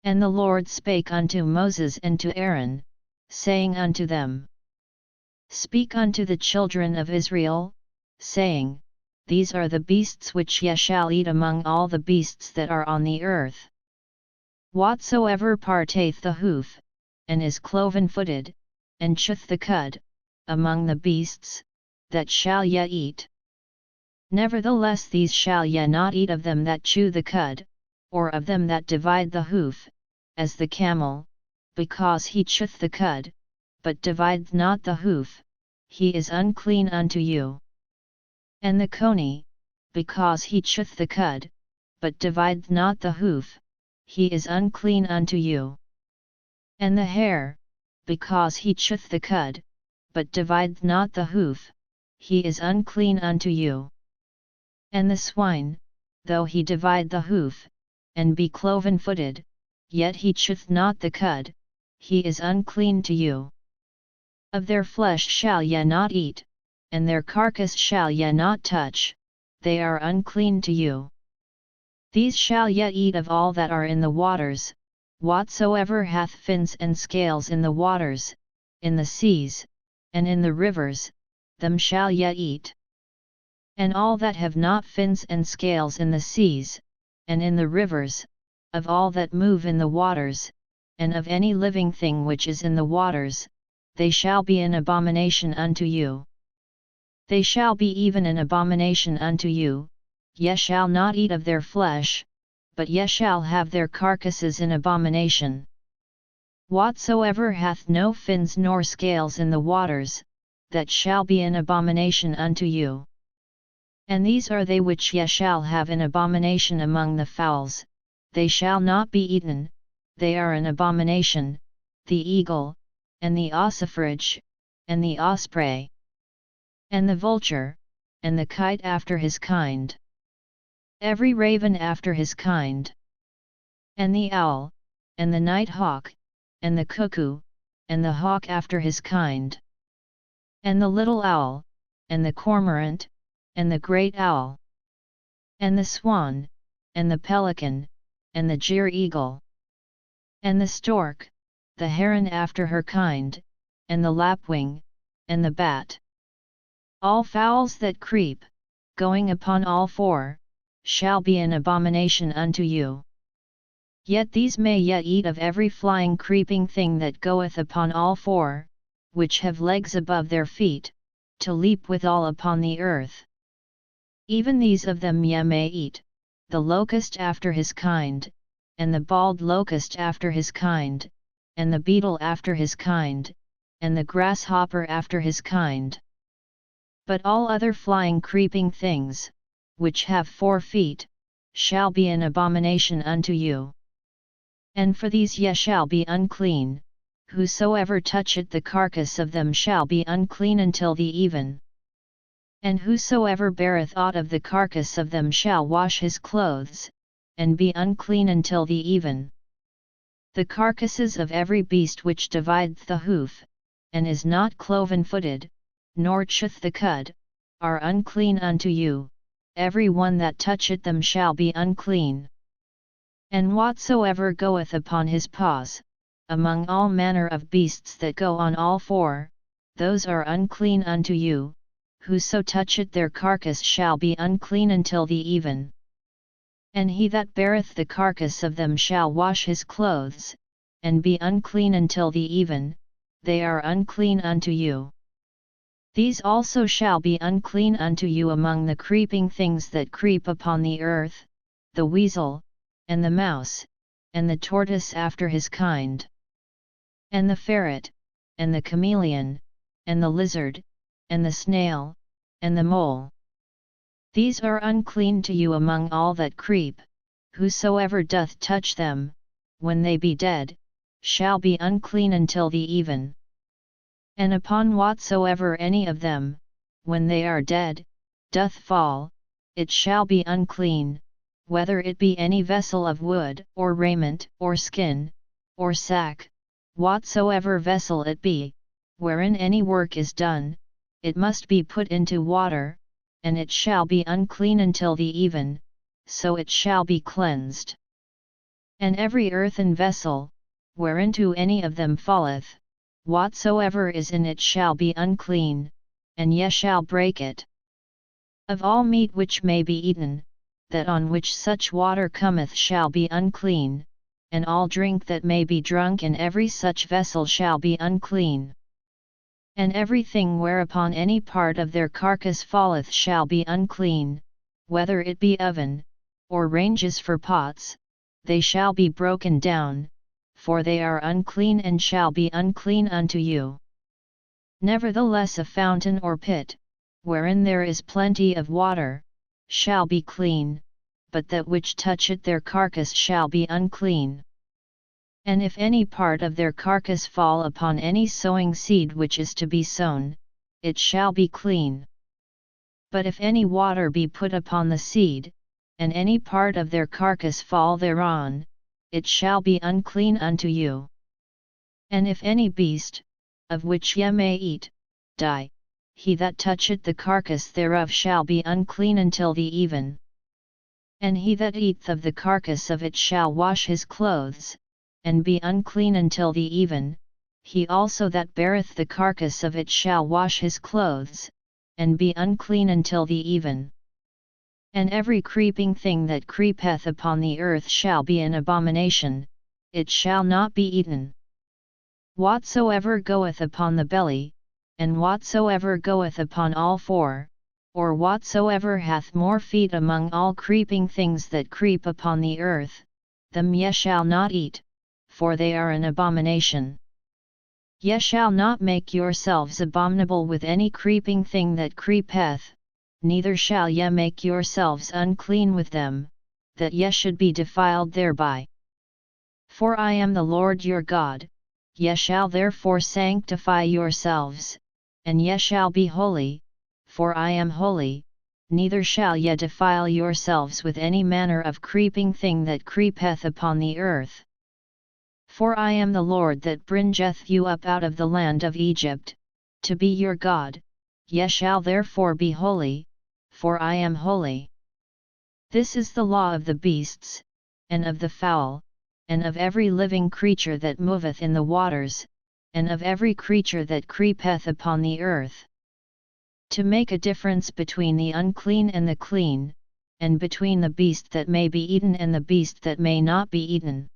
And the Lord spake unto Moses and to Aaron, saying unto them, Speak unto the children of Israel, saying, These are the beasts which ye shall eat among all the beasts that are on the earth. Whatsoever parteth the hoof, and is cloven-footed, and cheweth the cud, among the beasts, that shall ye eat. Nevertheless these shall ye not eat of them that chew the cud, or of them that divide the hoof, as the camel, because he cheweth the cud, but divideth not the hoof, he is unclean unto you. And the coney, because he cheweth the cud, but divideth not the hoof, he is unclean unto you. And the hare, because he cheweth the cud, but divideth not the hoof, he is unclean unto you. And the swine, though he divide the hoof, and be cloven-footed, yet he cheweth not the cud, he is unclean to you. Of their flesh shall ye not eat, and their carcass shall ye not touch, they are unclean to you. These shall ye eat of all that are in the waters, whatsoever hath fins and scales in the waters, in the seas, and in the rivers, them shall ye eat. And all that have not fins and scales in the seas, and in the rivers, of all that move in the waters, and of any living thing which is in the waters, they shall be an abomination unto you. They shall be even an abomination unto you, ye shall not eat of their flesh, but ye shall have their carcasses in abomination. Whatsoever hath no fins nor scales in the waters, that shall be an abomination unto you. And these are they which ye shall have in abomination among the fowls, they shall not be eaten, they are an abomination, the eagle, and the ossifrage, and the osprey, and the vulture, and the kite after his kind, every raven after his kind, and the owl, and the night hawk, and the cuckoo, and the hawk after his kind, and the little owl, and the cormorant, and the great owl, and the swan, and the pelican, and the gyre-eagle, and the stork, the heron after her kind, and the lapwing, and the bat. All fowls that creep, going upon all four, shall be an abomination unto you. Yet these may ye eat of every flying creeping thing that goeth upon all four, which have legs above their feet, to leap withal upon the earth. Even these of them ye may eat, the locust after his kind, and the bald locust after his kind, and the beetle after his kind, and the grasshopper after his kind. But all other flying creeping things, which have 4 feet, shall be an abomination unto you. And for these ye shall be unclean, whosoever toucheth the carcass of them shall be unclean until the even. And whosoever beareth aught of the carcass of them shall wash his clothes, and be unclean until the even. The carcasses of every beast which divideth the hoof, and is not cloven-footed, nor cheweth the cud, are unclean unto you, every one that toucheth them shall be unclean. And whatsoever goeth upon his paws, among all manner of beasts that go on all four, those are unclean unto you, whoso toucheth their carcass shall be unclean until the even. And he that beareth the carcass of them shall wash his clothes, and be unclean until the even, they are unclean unto you. These also shall be unclean unto you among the creeping things that creep upon the earth, the weasel, and the mouse, and the tortoise after his kind, and the ferret, and the chameleon, and the lizard, and the snail, and the mole. These are unclean to you among all that creep, whosoever doth touch them, when they be dead, shall be unclean until the even. And upon whatsoever any of them, when they are dead, doth fall, it shall be unclean, whether it be any vessel of wood, or raiment, or skin, or sack, whatsoever vessel it be, wherein any work is done, it must be put into water, and it shall be unclean until the even, so it shall be cleansed. And every earthen vessel, whereinto any of them falleth, whatsoever is in it shall be unclean, and ye shall break it. Of all meat which may be eaten, that on which such water cometh shall be unclean, and all drink that may be drunk in every such vessel shall be unclean. And everything whereupon any part of their carcass falleth shall be unclean, whether it be oven, or ranges for pots, they shall be broken down, for they are unclean and shall be unclean unto you. Nevertheless a fountain or pit, wherein there is plenty of water, shall be clean, but that which toucheth their carcass shall be unclean. And if any part of their carcass fall upon any sowing seed which is to be sown, it shall be clean. But if any water be put upon the seed, and any part of their carcass fall thereon, it shall be unclean unto you. And if any beast, of which ye may eat, die, he that toucheth the carcass thereof shall be unclean until the even. And he that eateth of the carcass of it shall wash his clothes, and be unclean until the even, he also that beareth the carcass of it shall wash his clothes, and be unclean until the even. And every creeping thing that creepeth upon the earth shall be an abomination, it shall not be eaten. Whatsoever goeth upon the belly, and whatsoever goeth upon all four, or whatsoever hath more feet among all creeping things that creep upon the earth, them ye shall not eat, for they are an abomination. Ye shall not make yourselves abominable with any creeping thing that creepeth, neither shall ye make yourselves unclean with them, that ye should be defiled thereby. For I am the Lord your God, ye shall therefore sanctify yourselves, and ye shall be holy, for I am holy, neither shall ye defile yourselves with any manner of creeping thing that creepeth upon the earth. For I am the Lord that bringeth you up out of the land of Egypt, to be your God, ye shall therefore be holy, for I am holy. This is the law of the beasts, and of the fowl, and of every living creature that moveth in the waters, and of every creature that creepeth upon the earth. To make a difference between the unclean and the clean, and between the beast that may be eaten and the beast that may not be eaten.